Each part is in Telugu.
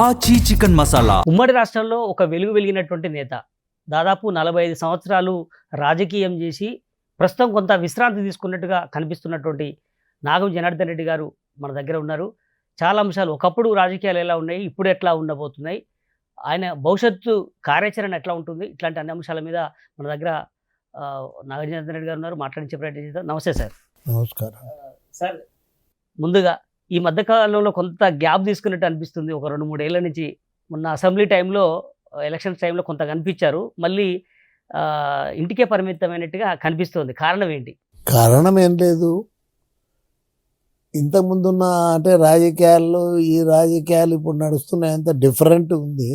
ఆచి చికెన్ మసాలా. ఉమ్మడి రాష్ట్రంలో ఒక వెలుగు వెలిగినటువంటి నేత, దాదాపు 45 సంవత్సరాలు రాజకీయం చేసి ప్రస్తుతం కొంత విశ్రాంతి తీసుకున్నట్టుగా కనిపిస్తున్నటువంటి నాగం జనార్దన్ రెడ్డి గారు మన దగ్గర ఉన్నారు. చాలా అంశాలు, ఒకప్పుడు రాజకీయాలు ఎలా ఉన్నాయి, ఇప్పుడు ఎట్లా ఉండబోతున్నాయి, ఆయన భవిష్యత్తు కార్యాచరణ ఎట్లా ఉంటుంది, ఇట్లాంటి అన్ని అంశాల మీద మన దగ్గర నాగం జనార్దన్ రెడ్డి గారు ఉన్నారు. మాట్లాడించే ప్రయత్నం చేద్దాం. నమస్తే సార్. నమస్కారం సార్, ముందుగా ఈ మధ్యకాలంలో కొంత గ్యాప్ తీసుకున్నట్టు అనిపిస్తుంది. ఒక 2-3 ఏళ్ల నుంచి మొన్న అసెంబ్లీ టైంలో, ఎలక్షన్స్ టైంలో కొంత కనిపించారు, మళ్ళీ ఇంటికే పరిమితమైనట్టుగా కనిపిస్తుంది. కారణం ఏంటి? కారణం ఏం లేదు. ఇంతకుముందున్న అంటే రాజకీయాల్లో ఈ రాజకీయాలు ఇప్పుడు నడుస్తున్నాయంత డిఫరెంట్ ఉంది.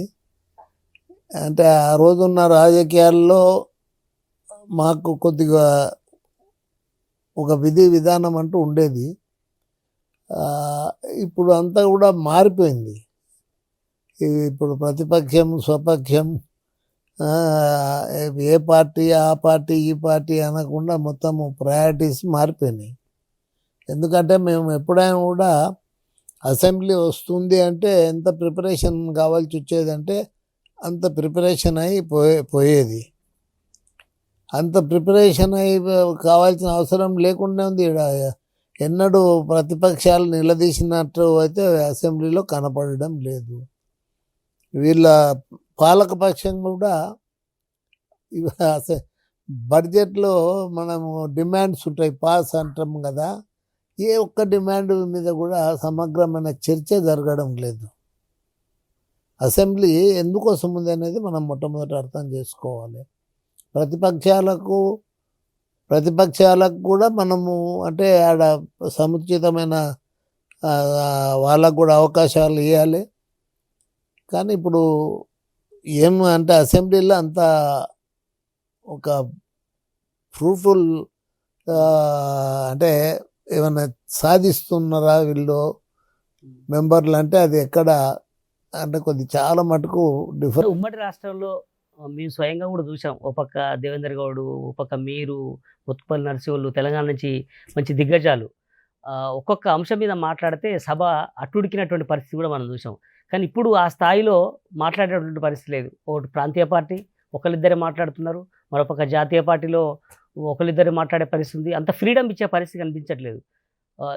అంటే ఆ రోజున్న రాజకీయాల్లో మాకు కొద్దిగా ఒక విధి విధానం అంటూ ఉండేది. ఇప్పుడు అంతా కూడా మారిపోయింది. ఇప్పుడు ప్రతిపక్షం స్వపక్షం, ఏ పార్టీ ఆ పార్టీ ఈ పార్టీ అనకుండా మొత్తము ప్రయారిటీస్ మారిపోయినాయి. ఎందుకంటే మేము ఎప్పుడైనా కూడా అసెంబ్లీ వస్తుంది అంటే ఎంత ప్రిపరేషన్ కావాల్సి వచ్చేదంటే అంత ప్రిపరేషన్ అయి పోయేది. అంత ప్రిపరేషన్ అయి కావాల్సిన అవసరం లేకుండా ఉంది. ఎన్నడూ ప్రతిపక్షాలు నిలదీసినట్టు అయితే అసెంబ్లీలో కనపడడం లేదు. వీళ్ళ పాలకపక్షం కూడా బడ్జెట్లో మనము డిమాండ్స్ ఉంటాయి, పాస్ అంటాం కదా, ఏ ఒక్క డిమాండ్ మీద కూడా సమగ్రమైన చర్చ జరగడం లేదు. అసెంబ్లీ ఎందుకోసం ఉంది అనేది మనం మొట్టమొదట అర్థం చేసుకోవాలి. ప్రతిపక్షాలకు కూడా మనము అంటే ఆడ సముచితమైన వాళ్ళకు కూడా అవకాశాలు ఇవ్వాలి. కానీ ఇప్పుడు అంటే అసెంబ్లీలో అంత ఒక ఫ్రూట్ఫుల్ అంటే ఏమైనా సాధిస్తున్నారా వీళ్ళు మెంబర్లు అంటే అది ఎక్కడ అంటే చాలా మటుకు డిఫరెంట్. ఉమ్మడి రాష్ట్రంలో మేము స్వయంగా కూడా చూసాం. ఒక పక్క దేవేందర్ గౌడ్, ఒక పక్క మీరు, ఉత్పల్ నర్సింహులు, తెలంగాణ నుంచి మంచి దిగ్గజాలు, ఒక్కొక్క అంశం మీద మాట్లాడితే సభ అట్టుడికినటువంటి పరిస్థితి కూడా మనం చూసాం. కానీ ఇప్పుడు ఆ స్థాయిలో మాట్లాడేటువంటి పరిస్థితి లేదు. ఒకటి ప్రాంతీయ పార్టీ ఒకరిద్దరే మాట్లాడుతున్నారు, మరొక జాతీయ పార్టీలో ఒకరిద్దరే మాట్లాడే పరిస్థితి ఉంది. అంత ఫ్రీడమ్ ఇచ్చే పరిస్థితి కనిపించట్లేదు.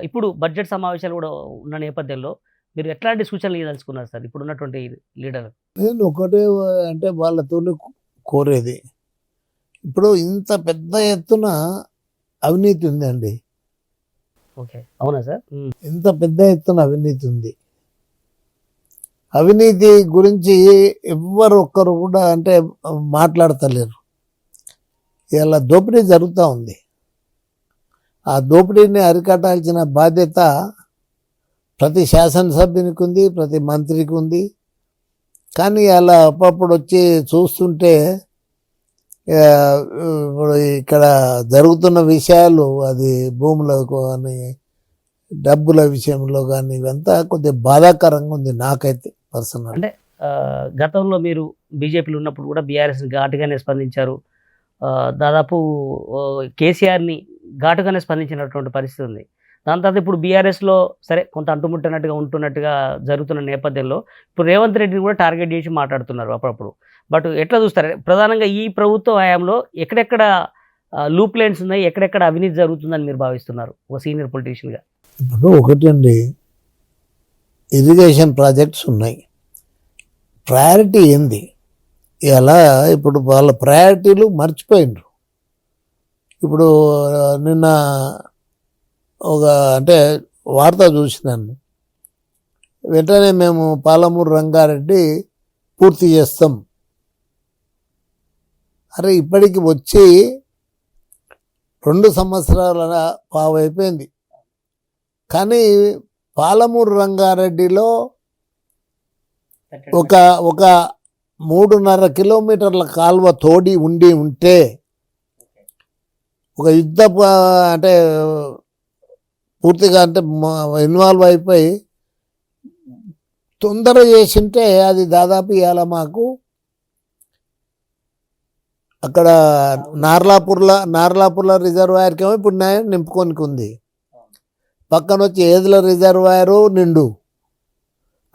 ఇప్పుడు బడ్జెట్ సమావేశాలు కూడా ఉన్న నేపథ్యంలో మీరు ఎట్లాంటి సూచనలు ఇవ్వదలుచుకున్నారు సార్ ఇప్పుడు ఉన్నటువంటి లీడర్? నేను ఒకటే అంటే వాళ్ళతో కోరేది, ఇప్పుడు ఇంత పెద్ద ఎత్తున అవినీతి ఉందండి. ఓకే, అవునా సార్? ఇంత పెద్ద ఎత్తున అవినీతి ఉంది. అవినీతి గురించి ఎవ్వరు ఒక్కరు కూడా అంటే మాట్లాడతలేరు. ఇలా దోపిడీ జరుగుతూ ఉంది. ఆ దోపిడీని అరికట్టాల్సిన బాధ్యత ప్రతి శాసనసభ్యునికి ఉంది, ప్రతి మంత్రికి ఉంది. కానీ అలా అప్పుడప్పుడు వచ్చి చూస్తుంటే ఇప్పుడు ఇక్కడ జరుగుతున్న విషయాలు, అది భూములకు కానీ డబ్బుల విషయంలో కానీ, ఇవంతా కొద్దిగా బాధాకరంగా ఉంది నాకైతే పర్సనల్. అంటే గతంలో మీరు బీజేపీలో ఉన్నప్పుడు కూడా బీఆర్ఎస్ని ఘాటుగానే స్పందించారు. దాదాపు కేసీఆర్ని ఘాటుగానే స్పందించినటువంటి పరిస్థితి ఉంది. దాని తర్వాత ఇప్పుడు బీఆర్ఎస్లో సరే కొంత అంటుముట్టనట్టుగా ఉంటున్నట్టుగా జరుగుతున్న నేపథ్యంలో ఇప్పుడు రేవంత్ రెడ్డిని కూడా టార్గెట్ చేసి మాట్లాడుతున్నారు అప్పుడప్పుడు. బట్ ఎట్లా చూస్తారు ప్రధానంగా ఈ ప్రభుత్వ హయాంలో ఎక్కడెక్కడ లూప్ లైన్స్ ఉన్నాయి, ఎక్కడెక్కడ అవినీతి జరుగుతుందని మీరు భావిస్తున్నారు ఒక సీనియర్ పొలిటీషియన్గా? ఇప్పుడు ఒకటండి, ఇరిగేషన్ ప్రాజెక్ట్స్ ఉన్నాయి. ప్రయారిటీ ఏంది? ఇలా ఇప్పుడు వాళ్ళ ప్రయారిటీలు మర్చిపోయినరు. ఇప్పుడు నిన్న ఒక అంటే వార్త చూసినాను, వెంటనే మేము పాలమూరు రంగారెడ్డి పూర్తి చేస్తాం. అరే ఇప్పటికి వచ్చి 2 సంవత్సరాల పావు అయిపోయింది. కానీ పాలమూరు రంగారెడ్డిలో ఒక 3.5 కిలోమీటర్ల కాలువ తోడి ఉంటే ఒక యుద్ధ అంటే పూర్తిగా అంటే ఇన్వాల్వ్ అయిపోయి తొందర చేసింటే అది దాదాపు ఇవాళ మాకు అక్కడ నార్లాపూర్ల రిజర్వాయర్కి ఏమో ఇప్పుడు నింపుకొనికి ఉంది. పక్కన వచ్చి ఏదుల రిజర్వాయరు నిండు,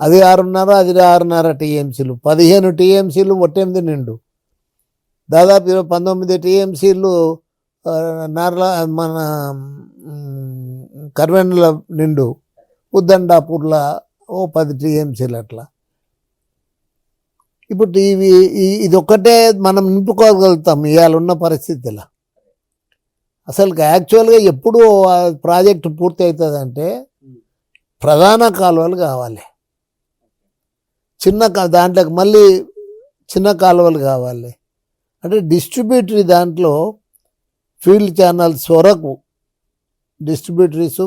అది 6.5, అది 6.5 టీఎంసీలు, 15 టీఎంసీలు 8 నిండు, దాదాపు 19 టీఎంసీలు నార్ల మన కర్వెన్ల నిండు, ఉద్దండాపూర్లో 10 టీఎంసీలు అట్లా. ఇప్పుడు ఇది ఒక్కటే మనం నింపుకోగలుగుతాం ఇవాళ ఉన్న పరిస్థితిలో. అసలు యాక్చువల్గా ఎప్పుడు ఆ ప్రాజెక్టు పూర్తి అవుతుందంటే ప్రధాన కాలువలు కావాలి, దాంట్లోకి మళ్ళీ చిన్న కాలువలు కావాలి. అంటే డిస్ట్రిబ్యూటరీ దాంట్లో ఫీల్డ్ ఛానల్స్ వరకు, డిస్ట్రిబ్యూటరీస్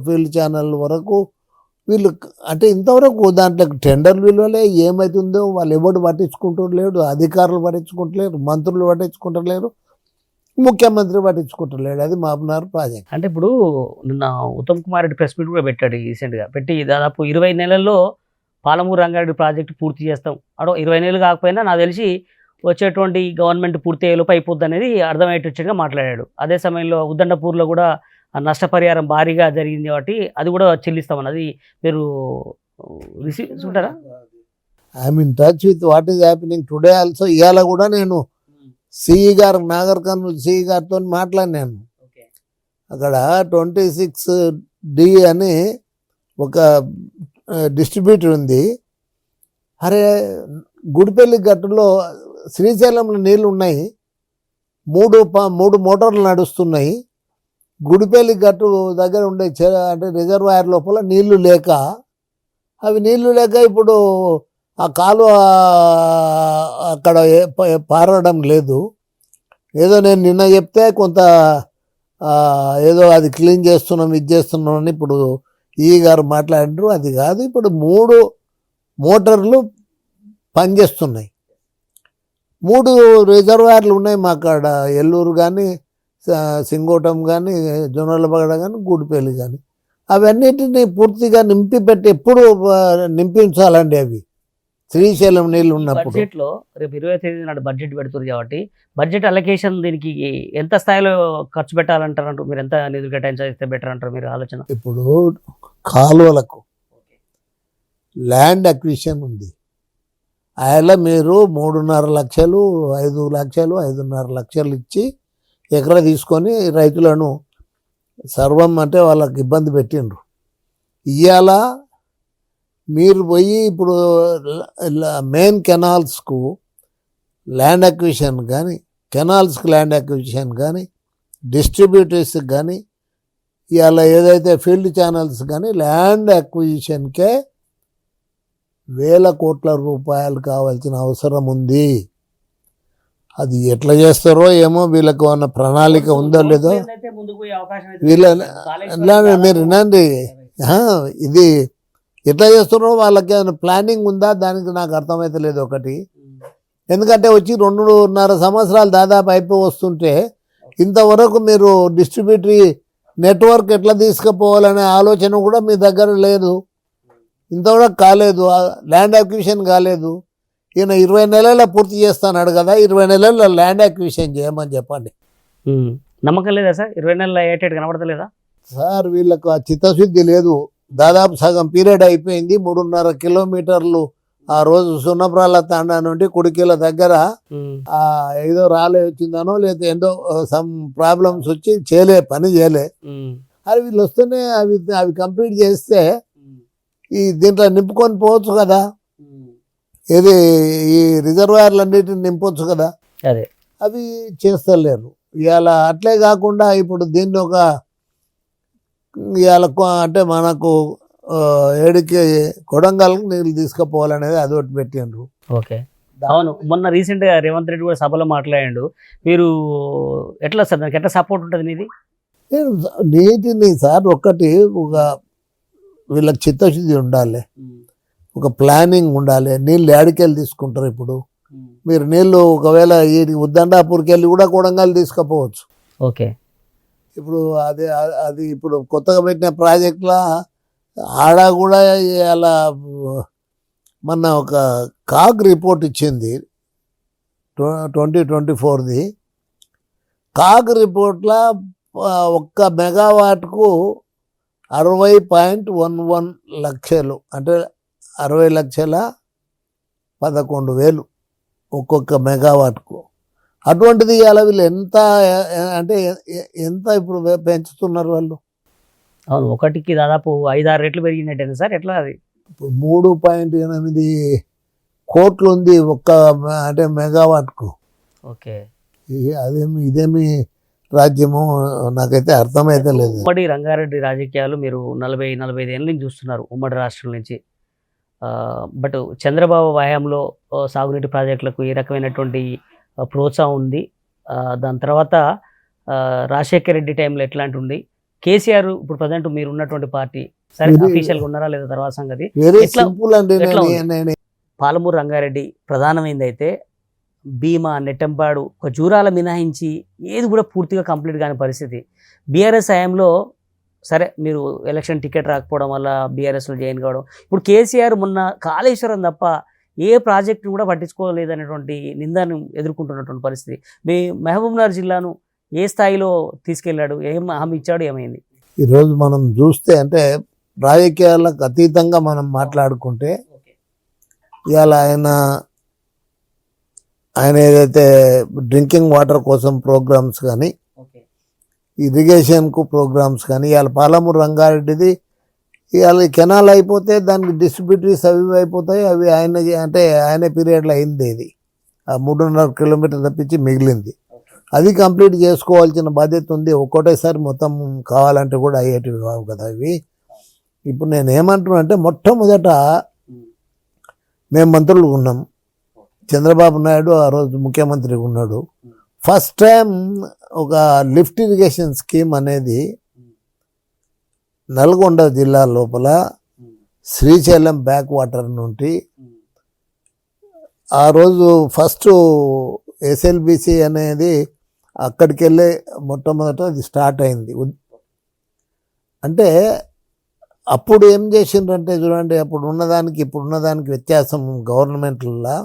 ఫీల్డ్ ఛానల్ వరకు వీళ్ళు అంటే ఇంతవరకు దాంట్లో టెండర్లు విలువలే, ఏమవుతుందో వాళ్ళు ఎవడు పట్టించుకుంటలేడు, అధికారులు పట్టించుకుంటలేరు, మంత్రులు పట్టించుకుంటలేరు, ముఖ్యమంత్రి పట్టించుకుంటలేడు. అది మాపునార్ ప్రాజెక్ట్. అంటే ఇప్పుడు నిన్న ఉత్తమ్ కుమార్ రెడ్డి ప్రెస్ మీట్ కూడా పెట్టాడు రీసెంట్గా. పెట్టి దాదాపు 20 నెలల్లో పాలమూరు రంగారెడ్డి ప్రాజెక్టు పూర్తి చేస్తాం, 20 నెలలు కాకపోయినా నాకు తెలిసి వచ్చేటువంటి గవర్నమెంట్ పూర్తి అయ్యేలోపు అయిపోద్ది అనేది అర్థమయ్యేటట్టుగా మాట్లాడాడు. అదే సమయంలో ఉద్దండపూర్లో కూడా నష్టపరిహారం భారీగా జరిగింది కాబట్టి అది కూడా చెల్లిస్తామని, అది మీరు రిసీవ్ చూంటారా? I'm in touch with what is happening today also. ఇవాళ కూడా నేను సిఈ గారు, నాగర్ కర్నూలు సిఈ గారితో మాట్లాడినాను. అక్కడ 26D అని ఒక డిస్ట్రిబ్యూటర్ ఉంది. అరే గుడిపల్లి గట్టులో శ్రీశైలంలో నీళ్ళు ఉన్నాయి, 3 మోటార్లు నడుస్తున్నాయి. గుడిపల్లి గట్టు దగ్గర ఉండే అంటే రిజర్వాయర్ లోపల నీళ్లు లేక, అవి నీళ్లు లేక ఇప్పుడు ఆ కాలువ అక్కడ పారడం లేదు. ఏదో నేను నిన్న చెప్తే కొంత ఏదో అది క్లీన్ చేస్తున్నాం, ఇది చేస్తున్నాం అని ఇప్పుడు ఈ గారు మాట్లాడారు. అది కాదు, ఇప్పుడు 3 మోటార్లు పనిచేస్తున్నాయి, 3 రిజర్వాయర్లు ఉన్నాయి మా కాడ. ఎల్లూరు కానీ, సింగోటం కానీ, జొన్నలబగడ కానీ, గూడిపల్లి కానీ. అవన్నిటిని పూర్తిగా నింపి పెట్టి ఎప్పుడు నింపించాలండి అవి శ్రీశైలం నీళ్ళు ఉన్నప్పుడు. బడ్జెట్లో రేపు 20వ తేదీ నాడు బడ్జెట్ పెడుతుంది కాబట్టి బడ్జెట్ అలొకేషన్ దీనికి ఎంత స్థాయిలో ఖర్చు పెట్టాలంటారంటారు మీరు? ఎంత నిధులు కేటాయించితే బెటర్ అంటారు మీరు ఆలోచన? ఇప్పుడు కాలువలకు ల్యాండ్ అక్విజిషన్ ఉంది, అలా మీరు 3.5 లక్షలు, 5 లక్షలు, 5.5 లక్షలు ఇచ్చి ఎకరా తీసుకొని రైతులను సర్వం అంటే వాళ్ళకి ఇబ్బంది పెట్టిండ్రు. ఇవాళ మీరు పోయి ఇప్పుడు మెయిన్ కెనాల్స్కు ల్యాండ్ అక్విజిషన్ కానీ, కెనాల్స్కి ల్యాండ్ అక్విజిషన్ కానీ, డిస్ట్రిబ్యూటర్స్కి కానీ, ఇవాళ ఏదైతే ఫీల్డ్ ఛానల్స్ కానీ ల్యాండ్ అక్విజిషన్కే 1,000 కోట్ల రూపాయలు కావాల్సిన అవసరం ఉంది. అది ఎట్లా చేస్తారో ఏమో, వీళ్ళకు ఉన్న ప్రణాళిక ఉందో లేదో వీళ్ళ మీరు వినండి. ఇది ఎట్లా చేస్తున్నారో వాళ్ళకి ఏమైనా ప్లానింగ్ ఉందా, దానికి నాకు అర్థమైతే లేదు ఒకటి. ఎందుకంటే వచ్చి 2.5 సంవత్సరాలు దాదాపు అయిపోయి వస్తుంటే ఇంతవరకు మీరు డిస్ట్రిబ్యూటరీ నెట్వర్క్ ఎట్లా తీసుకుపోవాలనే ఆలోచన కూడా మీ దగ్గర లేదు, ఇంతవరకు కాలేదు, ల్యాండ్ అక్విజిషన్ కాలేదు. ఈయన 20 నెలల్లో పూర్తి చేస్తాడు కదా, 20 నెలల్లో ల్యాండ్ అక్విజిషన్ చేయమని చెప్పండి. నమ్మకం లేదా సార్? 20 నెలలు అయ్యేటట్టు కనబడతలేదా సార్? వీళ్ళకు ఆ చిత్తశుద్ధి లేదు. దాదాపు సగం పీరియడ్ అయిపోయింది. 3.5 కిలోమీటర్లు ఆ రోజు సున్నప్రాల తాండా నుండి కుడికిల దగ్గర ఏదో రాలే వచ్చిందనో లేదా ఏందో సమ్ ప్రాబ్లమ్స్ వచ్చి పని చేయలే. అది వీళ్ళు వస్తేనే అవి కంప్లీట్ చేస్తే దీంట్లో నింపుకొని పోవచ్చు కదా, ఏది ఈ రిజర్వాయర్లన్నిటిని నింపొచ్చు కదా. అదే అవి చేస్తలేరు. ఇవాళ అట్లే కాకుండా ఇప్పుడు దీన్ని ఒక ఇవాళ అంటే మనకు ఏడికి కొడంగల్కి నీళ్ళు తీసుకుపోవాలనేది అది ఒకటి పెట్టిండ్రు. ఓకే, అవును. మొన్న రీసెంట్గా రేవంత్ రెడ్డి కూడా సభలో మాట్లాడాడు. మీరు ఎట్లా సార్, దానికి ఎట్లా సపోర్ట్ ఉంటుంది మీది? నీటిని సార్ ఒక్కటి ఒక వీళ్ళకి చిత్తశుద్ధి ఉండాలి, ఒక ప్లానింగ్ ఉండాలి. నీళ్ళు ఏడికెళ్ళి తీసుకుంటారు? ఇప్పుడు మీరు నీళ్ళు ఒకవేళ ఈ ఉద్దండాపూర్కి వెళ్ళి కూడా కొడంగల్ తీసుకుపోవచ్చు. ఓకే, ఇప్పుడు అది ఇప్పుడు కొత్తగా పెట్టిన ప్రాజెక్టులా ఆడ కూడా అలా మొన్న ఒక కాగ్ రిపోర్ట్ ఇచ్చింది 2024ది. కాగ్ రిపోర్ట్లో 1 మెగావాట్కు 60.11 లక్షలు, అంటే 60,11,000 ఒక్కొక్క మెగావాట్కు. అటువంటిది ఇవాళ వీళ్ళు ఎంత అంటే ఎంత ఇప్పుడు పెంచుతున్నారు వాళ్ళు? అవును, ఒకటికి దాదాపు 5-6 రెట్లు పెరిగినట్టేనా సార్? ఎట్లా అది? ఇప్పుడు 3.8 కోట్లు ఉంది ఒక్క అంటే మెగావాట్కు. ఓకే, ఇదేమి రాజ్యము నాకైతే అర్థమైతే లేదు. ఉమ్మడి రంగారెడ్డి రాజకీయాలు మీరు 40-45 ఏళ్ళ నుంచి చూస్తున్నారు ఉమ్మడి రాష్ట్రం నుంచి. బట్ చంద్రబాబు హయాంలో సాగునీటి ప్రాజెక్టులకు ఏ రకమైనటువంటి ప్రోత్సాహం ఉంది? దాని తర్వాత రాజశేఖర్ రెడ్డి టైంలో ఎట్లాంటి ఉంది? కేసీఆర్ ఇప్పుడు ప్రజెంట్ మీరు ఉన్నటువంటి పార్టీ సరే అఫీషియల్గా ఉన్నారా లేదా తర్వాత సంగతి. వెరీ సింపుల్ అండి. పాలమూరు రంగారెడ్డి ప్రధానమైంది అయితే భీమా, నెట్టంపాడు, ఒక జూరాల మినహాయించి ఏది కూడా పూర్తిగా కంప్లీట్ కాని పరిస్థితి. బీఆర్ఎస్ హయాంలో సరే మీరు ఎలక్షన్ టికెట్ రాకపోవడం వల్ల బీఆర్ఎస్లో జాయిన్ కావడం, ఇప్పుడు కేసీఆర్ మొన్న కాళేశ్వరం తప్ప ఏ ప్రాజెక్టును కూడా పట్టించుకోలేదనేటువంటి నిందను ఎదుర్కొంటున్నటువంటి పరిస్థితి. మీ మహబూబ్నగర్ జిల్లాను ఏ స్థాయిలో తీసుకెళ్ళాడు, ఏం హామీ ఇచ్చాడు, ఏమైంది? ఈరోజు మనం చూస్తే అంటే రాజకీయాలకు అతీతంగా మనం మాట్లాడుకుంటే ఇవాళ ఆయన ఏదైతే డ్రింకింగ్ వాటర్ కోసం ప్రోగ్రామ్స్ కానీ ఇరిగేషన్కు ప్రోగ్రామ్స్ కానీ ఇవాళ పాలమూరు రంగారెడ్డిది ఇవాళ కెనాల్ అయిపోతే దానికి డిస్ట్రిబ్యూటరీస్ అవి అయిపోతాయి. అవి ఆయన పీరియడ్లో అయింది. ఇది ఆ 3.5 కిలోమీటర్లు తప్పించి మిగిలింది. అది కంప్లీట్ చేసుకోవాల్సిన బాధ్యత ఉంది. ఒక్కోటేసారి మొత్తం కావాలంటే కూడా అయ్యేటివి కావు కదా ఇవి. ఇప్పుడు నేను ఏమంటున్నా అంటే మొట్టమొదట మేము మంత్రులు ఉన్నాం, చంద్రబాబు నాయుడు ఆ రోజు ముఖ్యమంత్రిగా ఉన్నాడు. ఫస్ట్ టైం ఒక లిఫ్ట్ ఇరిగేషన్ స్కీమ్ అనేది నల్గొండ జిల్లా లోపల శ్రీశైలం బ్యాక్ వాటర్ నుండి ఆ రోజు ఫస్ట్ ఎస్ఎల్బిసి అనేది అక్కడికి వెళ్ళే మొట్టమొదట అది స్టార్ట్ అయింది. అంటే అప్పుడు ఏం చేసిండ్రంటే చూడండి, అప్పుడు ఉన్నదానికి ఇప్పుడు ఉన్నదానికి వ్యత్యాసం గవర్నమెంట్లలో.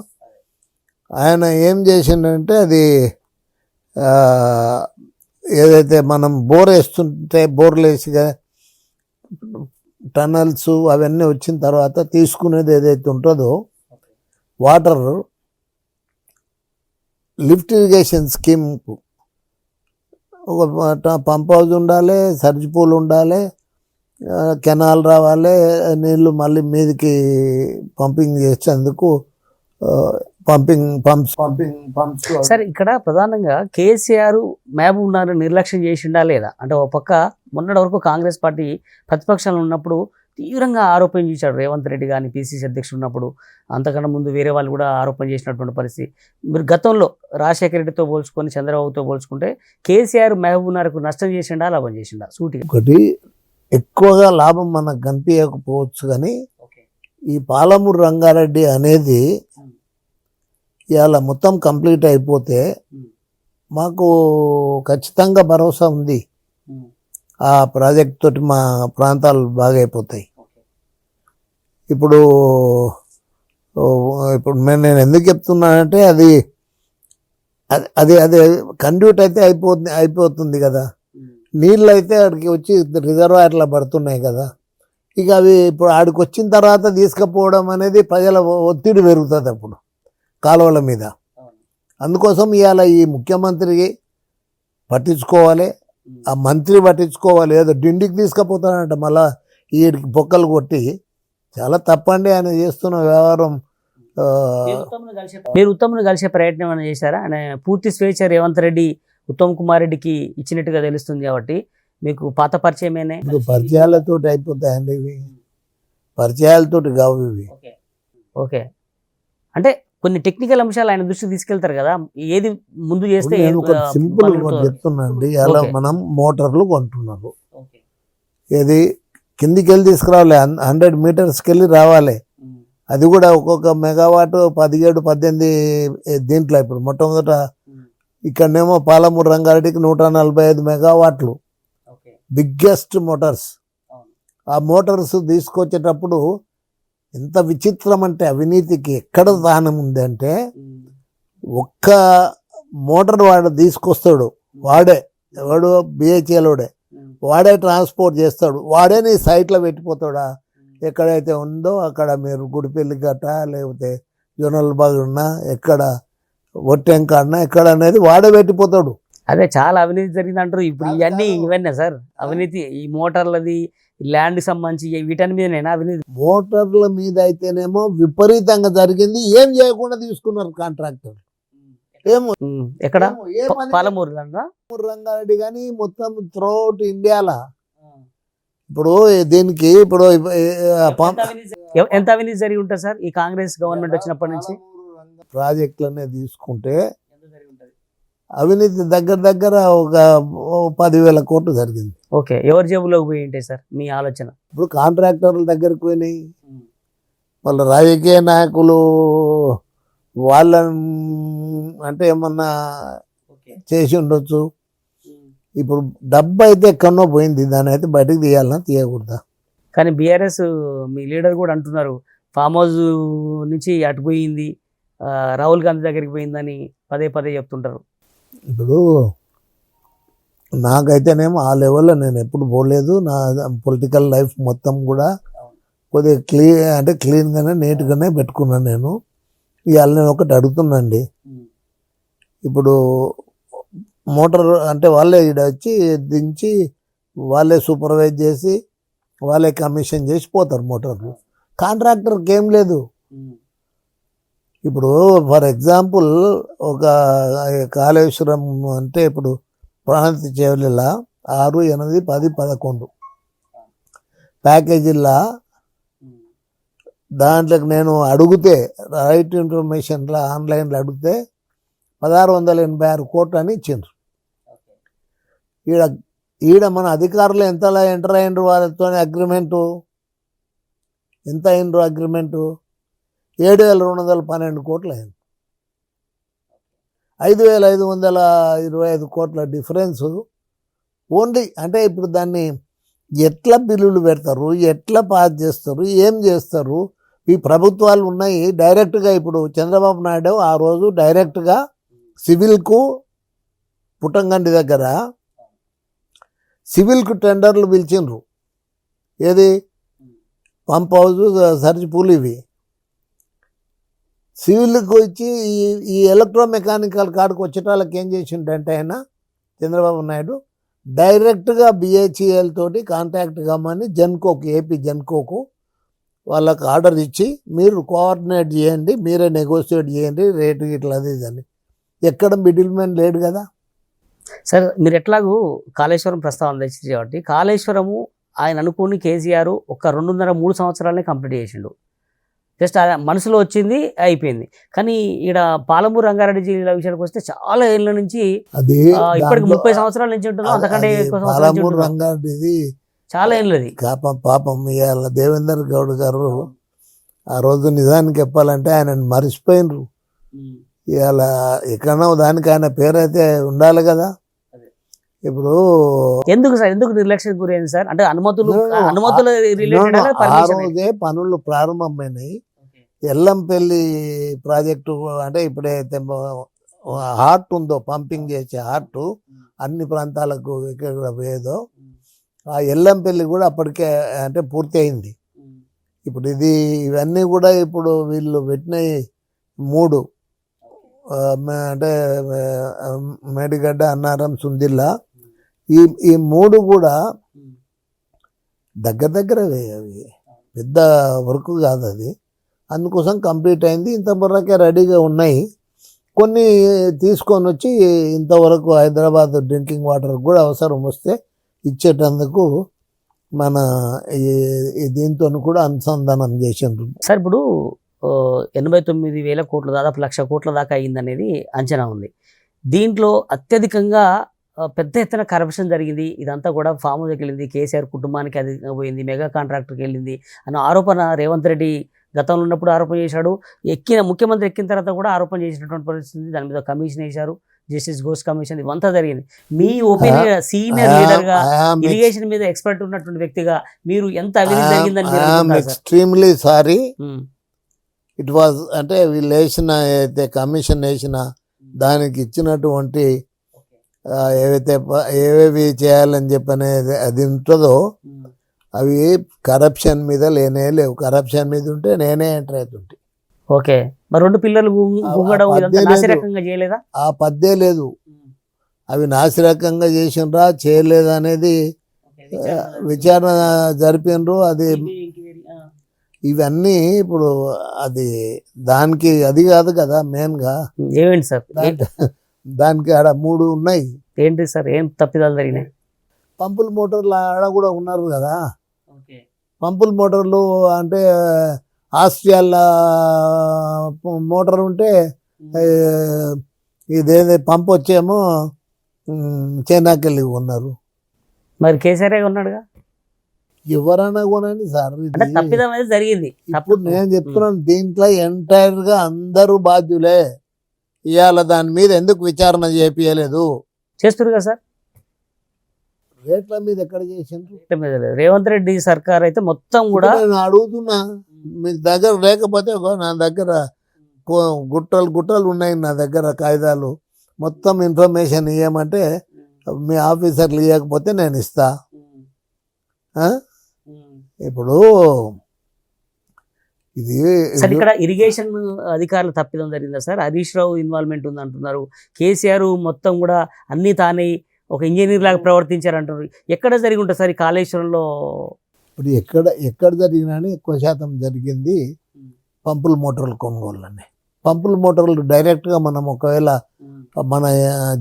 ఆయన ఏం చేసిండంటే అది ఏదైతే మనం బోర్ వేస్తుంటే బోర్లు వేసిగా టనల్స్ అవన్నీ వచ్చిన తర్వాత తీసుకునేది ఏదైతే ఉంటుందో వాటర్ లిఫ్ట్ ఇరిగేషన్ స్కీమ్కు ఒక పంప్ హౌస్ ఉండాలి, సర్జ్ పూల్ ఉండాలి, కెనాల్ రావాలి, నీళ్ళు మళ్ళీ మీదికి పంపింగ్ చేసేందుకు పంప్స్. సరే, ఇక్కడ ప్రధానంగా కేసీఆర్ మహబూబ్నగర్ నిర్లక్ష్యం చేసిండా లేదా అంటే, ఒక పక్క మొన్నటి వరకు కాంగ్రెస్ పార్టీ ప్రతిపక్షంలో ఉన్నప్పుడు తీవ్రంగా ఆరోపణ చేశాడు రేవంత్ రెడ్డి కానీ పిసిసి అధ్యక్షుడు ఉన్నప్పుడు. అంతకన్నా ముందు వేరే వాళ్ళు కూడా ఆరోపణ చేసినటువంటి పరిస్థితి. మీరు గతంలో రాజశేఖర రెడ్డితో పోల్చుకొని చంద్రబాబుతో పోల్చుకుంటే కేసీఆర్ మహబూబ్నగర్కు నష్టం చేసిండా లాభం చేసిండా? సూటిగా ఒకటి, ఎక్కువగా లాభం మనకు కనిపించకపోవచ్చు కానీ ఈ పాలమూరు రంగారెడ్డి అనేది ఇవాళ మొత్తం కంప్లీట్ అయిపోతే మాకు ఖచ్చితంగా భరోసా ఉంది. ఆ ప్రాజెక్ట్ తోటి మా ప్రాంతాలు బాగా అయిపోతాయి. ఇప్పుడు నేను ఎందుకు చెప్తున్నానంటే అది అది అది కండ్యూట్ అయితే అయిపోతుంది కదా. నీళ్ళు అయితే అక్కడికి వచ్చి రిజర్వాయర్లో పడుతున్నాయి కదా. ఇక అవి ఇప్పుడు ఆడికి వచ్చిన తర్వాత తీసుకుపోవడం అనేది ప్రజల ఒత్తిడి పెరుగుతుంది అప్పుడు కాలువల మీద. అందుకోసం ఇవాళ ఈ ముఖ్యమంత్రికి పట్టించుకోవాలి, ఆ మంత్రి పట్టించుకోవాలి. ఏదో డిండికి తీసుకుపోతానంట మళ్ళా వీడికి బొక్కలు కొట్టి, చాలా తప్పండి ఆయన చేస్తున్న వ్యవహారం. మీరు ఉత్తమ్ను కలిసే ప్రయత్నం ఏమైనా చేశారా? ఆయన పూర్తి స్వేచ్ఛ రేవంత్ రెడ్డి ఉత్తమ్ కుమార్ రెడ్డికి ఇచ్చినట్టుగా తెలుస్తుంది కాబట్టి మీకు పాత పరిచయమేనే. పరిచయాలతోటి అయిపోతాయండి ఇవి, పరిచయాలతోటి కావు ఇవి. ఓకే, అంటే కొన్ని టెక్నికల్ అంశాలు ఆయన దృష్టికి తీసుకెళ్తారు కదా, ఏది ముందు చేస్తే. సింపుల్ చెప్తున్నాండి, అలా మనం మోటార్లు కొంటున్నారు, ఏది కిందికి వెళ్ళి తీసుకురావాలి, 100 మీటర్స్కి వెళ్ళి రావాలి. అది కూడా ఒక్కొక్క మెగావాట్ 17-18 దీంట్లో. ఇప్పుడు మొట్టమొదట ఇక్కడనేమో పాలమూరు రంగారెడ్డికి 145 మెగావాట్లు బిగ్గెస్ట్ మోటార్స్. ఆ మోటార్స్ తీసుకొచ్చేటప్పుడు ఎంత విచిత్రం అంటే అవినీతికి ఎక్కడ దానం ఉంది అంటే, ఒక్క మోటార్ వాడు తీసుకొస్తాడు, వాడే ఎవడు బిహెచ్ఎల్ వాడే, వాడే ట్రాన్స్పోర్ట్ చేస్తాడు, వాడే నీ సైట్లో పెట్టిపోతాడా, ఎక్కడైతే ఉందో అక్కడ మీరు గుడిపల్లి గట్ట లేకపోతే జొన్నల బాగున్నా ఎక్కడ ఒట్టెంకాడినా ఎక్కడ అనేది వాడే పెట్టిపోతాడు. అదే చాలా అవినీతి జరిగింది అంటారు. ఇప్పుడు ఇవన్నీ సార్ అవినీతి, ఈ మోటార్లది, ల్యాండ్ సంబంధించి వీటన్ని మీదనేనా అవినీతి? మోటార్ల మీద అయితేనేమో విపరీతంగా జరిగింది. ఏం చేయకుండా తీసుకున్నారు కాంట్రాక్టర్. ఏమో ఎక్కడ ఏమని పాలమూరు రంగారెడ్డి కానీ మొత్తం త్రూఅవుట్ ఇండియాలో ఇప్పుడు దీనికి ఇప్పుడు ఎంత అవినీతి జరిగి ఉంటుంది సార్ ఈ కాంగ్రెస్ గవర్నమెంట్ వచ్చినప్పటి నుంచి? ప్రాజెక్టులనే తీసుకుంటే అవినీతి దగ్గర ఒక 10,000 కోట్లు జరిగింది. ఓకే, ఎవరి జేబులోకి పోయి ఉంటాయి సార్ మీ ఆలోచన? ఇప్పుడు కాంట్రాక్టర్ల దగ్గరికి పోయినాయి, వాళ్ళ రాజకీయ నాయకులు వాళ్ళ అంటే ఏమన్నా చేసి ఉండొచ్చు. ఇప్పుడు డబ్బు అయితే ఎక్కడనో పోయింది, దాని అయితే బయటకు తీయాలన్నా తీయకూడదా? కానీ బీఆర్ఎస్ మీ లీడర్ కూడా అంటున్నారు ఫామ్ హౌస్ నుంచి అటు పోయింది, రాహుల్ గాంధీ దగ్గరికి పోయిందని పదే చెప్తుంటారు. ఇప్పుడు నాకైతేనేమో ఆ లెవెల్లో నేను ఎప్పుడు పోలేదు. నా పొలిటికల్ లైఫ్ మొత్తం కూడా కొద్దిగా క్లీన్గానే నీట్గానే పెట్టుకున్నాను నేను. ఇవాళ నేను ఒకటి అడుగుతున్నాండి, ఇప్పుడు మోటార్ అంటే వాళ్ళే ఇక్కడ వచ్చి దించి వాళ్ళే సూపర్వైజ్ చేసి వాళ్ళే కమిషన్ చేసి పోతారు మోటార్లు. కాంట్రాక్టర్కి ఏం లేదు. ఇప్పుడు ఫర్ ఎగ్జాంపుల్ ఒక కాళేశ్వరం అంటే ఇప్పుడు ప్రాంతీయ చేవలిలా 6, 8, 10, 11 ప్యాకేజీలా దాంట్లోకి నేను అడిగితే రైట్ ఇన్ఫర్మేషన్లో ఆన్లైన్లో అడిగితే 1686 కోట్లు అని ఇచ్చిండ్రు. ఈడ మన అధికారులు ఎంతలా ఎంటర్ అయినరు, వాళ్ళతో అగ్రిమెంటు ఎంత అయినరు, అగ్రిమెంటు 7,212 కోట్లు అయింది. 5,525 కోట్ల డిఫరెన్సు ఓన్లీ. అంటే ఇప్పుడు దాన్ని ఎట్లా బిల్లులు పెడతారు, ఎట్లా పాస్ చేస్తారు, ఏం చేస్తారు? ఈ ప్రభుత్వాలు ఉన్నాయి డైరెక్ట్గా. ఇప్పుడు చంద్రబాబు నాయుడు ఆ రోజు డైరెక్ట్గా సివిల్కు పుట్టంగండి దగ్గర సివిల్కు టెండర్లు పిలిచిండ్రు. ఏది పంప్ హౌస్, సర్జ్ పూల్, ఇవి సివిల్కు ఇచ్చి ఈ ఎలక్ట్రోమెకానికల్ కాడికి వచ్చేటాళ్ళకి ఏం చేసిండంటే ఆయన చంద్రబాబు నాయుడు డైరెక్ట్గా BHEL తోటి కాంటాక్ట్ కమ్మని జెన్కోకు, ఏపీ జెన్కోకు వాళ్ళకు ఆర్డర్ ఇచ్చి మీరు కోఆర్డినేట్ చేయండి, మీరే నెగోషియేట్ చేయండి రేటు ఇట్లా అది అని. ఎక్కడ మిడిల్ మ్యాన్ లేడు కదా సార్. మీరు ఎట్లాగూ కాళేశ్వరం ప్రస్తావన తెచ్చి కాబట్టి కాళేశ్వరము ఆయన అనుకుని కేసీఆర్ ఒక 2.5-3 సంవత్సరాలనే కంప్లీట్ చేసిండు. జస్ట్ మనసులో వచ్చింది అయిపోయింది. కానీ ఇక్కడ పాలమూరు రంగారెడ్డి జిల్లా విషయానికి వస్తే చాలా ఏళ్ళ నుంచి అది ఇప్పటికి 30 సంవత్సరాల నుంచి ఉంటుందో అంతకంటే ఎక్కువ పాలమూరు రంగారెడ్డిది చాలా ఏళ్ళది. పాపం ఇవాళ దేవేందర్ గౌడ్ గారు ఆ రోజు నిజానికి చెప్పాలంటే ఆయన మర్చిపోయినరు. ఇవాళ ఎక్కడో దానికి ఆయన పేరు అయితే ఉండాలి కదా. ఇప్పుడు ఎందుకు సార్, ఎందుకు నిర్లక్ష్యం గురైంది సార్? అంటే అనుమతులు ఆ రోజే పనులు ప్రారంభమైనాయి. ఎల్లంపల్లి ప్రాజెక్టు అంటే ఇప్పుడైతే హార్ట్ ఉందో, పంపింగ్ చేసే హార్ట్ అన్ని ప్రాంతాలకు ఇక్కడ పోయేదో, ఆ ఎల్లంపల్లి కూడా అప్పటికే అంటే పూర్తి అయింది. ఇప్పుడు ఇవన్నీ కూడా ఇప్పుడు వీళ్ళు పెట్టినవి 3 అంటే మేడిగడ్డ, అన్నారం, సుందిల్లా, ఈ 3 కూడా దగ్గర అవి పెద్ద వర్క్ కాదు అది. అందుకోసం కంప్లీట్ అయింది. ఇంతవరకే రెడీగా ఉన్నాయి. కొన్ని తీసుకొని వచ్చి ఇంతవరకు హైదరాబాద్ డ్రింకింగ్ వాటర్ కూడా అవసరం వస్తే ఇచ్చేటందుకు మన దీంతో కూడా అనుసంధానం చేసిండ్రు సార్. ఇప్పుడు 89,000 కోట్లు, దాదాపు 1,00,000 కోట్ల దాకా అయిందనేది అంచనా ఉంది. దీంట్లో అత్యధికంగా పెద్ద ఎత్తున కరప్షన్ జరిగింది. ఇదంతా కూడా ఫామ్ హౌస్కి వెళ్ళింది, కేసీఆర్ కుటుంబానికి అధికంగా పోయింది, మెగా కాంట్రాక్టర్కి వెళ్ళింది అన్న ఆరోపణ రేవంత్ రెడ్డి గతంలో ఉన్నప్పుడు ఆరోపణ చేశాడు. ముఖ్యమంత్రి ఎక్కిన తర్వాత కూడా ఆరోపణ చేసినటువంటి పరిస్థితి. దాని మీద కమిషన్ వేశారు, జస్టిస్ ఘోష్ కమిషన్, ఇవంతా జరిగింది. మీ ఒపీనియన్, సీనియర్ లీడర్గా, ఇరిగేషన్ మీద ఎక్స్పర్ట్ ఉన్నటువంటి వ్యక్తిగా మీరు ఎంత అవినీతి జరిగిందని? Extremely sorry. ఇట్ వాజ్ అంటే వీళ్ళు వేసిన అయితే కమిషన్ వేసిన దానికి ఇచ్చినటువంటి ఏవేవి చేయాలని చెప్పనేది అది ఉంటుందో అవి కరప్షన్ మీద లేవు. కరప్షన్ మీద ఉంటే నేనే ఎంటర్ అవుతుంటే. ఓకే, మరి 2 పిల్లలు గుంగడం ఆ ఇదంతా పద్దే నాసిరకంగా చేయలేదా? ఆ పద్దే లేదు. అవి నాసిరకంగా చేసినరా చేయలేదా అనేది విచారణ జరిపినరు. అది ఇవన్నీ ఇప్పుడు అది దానికి అది కాదు కదా మెయిన్గా. ఏమేంటి సార్? దానికి ఆడ 3 ఉన్నాయి. ఏంటి సార్, ఏం తప్పిదాలు జరిగినాయి? పంపుల మోటార్లు ఆడ కూడా ఉన్నారు కదా. పంపుల మోటార్లు అంటే ఆస్ట్రియాల మోటార్ ఉంటే ఇదేదో పంప్ వచ్చేమో చైనాకి వెళ్ళి ఉన్నారు. మరి కేసీఆర్ ఉన్నాడుగా. ఎవరైనా కొనండి సార్, అంటే తప్పిదం అనేది జరిగింది. ఇప్పుడు నేను చెప్తున్నాను దీంట్లో ఎంటైర్గా అందరూ బాధ్యులే. ఇవాళ దాని మీద ఎందుకు విచారణ చేపియలేదు? చేస్తున్నారు కదా సార్. రేట్ల మీద ఎక్కడ చేసిండ్రు? రేవంత్ రెడ్డి సర్కార్ అయితే మొత్తం కూడా నేను అడుగుతున్నా, మీకు దగ్గర లేకపోతే నా దగ్గర గుట్టలు ఉన్నాయి, నా దగ్గర కాగితాలు మొత్తం ఇన్ఫర్మేషన్ ఇవ్వమంటే మీ ఆఫీసర్లు ఇవ్వకపోతే నేను ఇస్తా. ఇప్పుడు ఇది సార్ ఇక్కడ ఇరిగేషన్ అధికారులు తప్పిదం జరిగిందా సార్? హరీష్ రావు ఇన్వాల్వ్మెంట్ ఉంది అంటున్నారు. కేసీఆర్ మొత్తం కూడా అన్ని తానే ఒక ఇంజనీర్ లాగా ప్రవర్తించారు అంటున్నారు. ఎక్కడ జరిగి ఉంటుంది సార్ ఈ కాళేశ్వరంలో? ఇప్పుడు ఎక్కడ జరిగినా ఎక్కువ శాతం జరిగింది పంపుల మోటార్లు కొనుగోళ్ళని. పంపుల మోటార్లు డైరెక్ట్గా మనం ఒకవేళ మన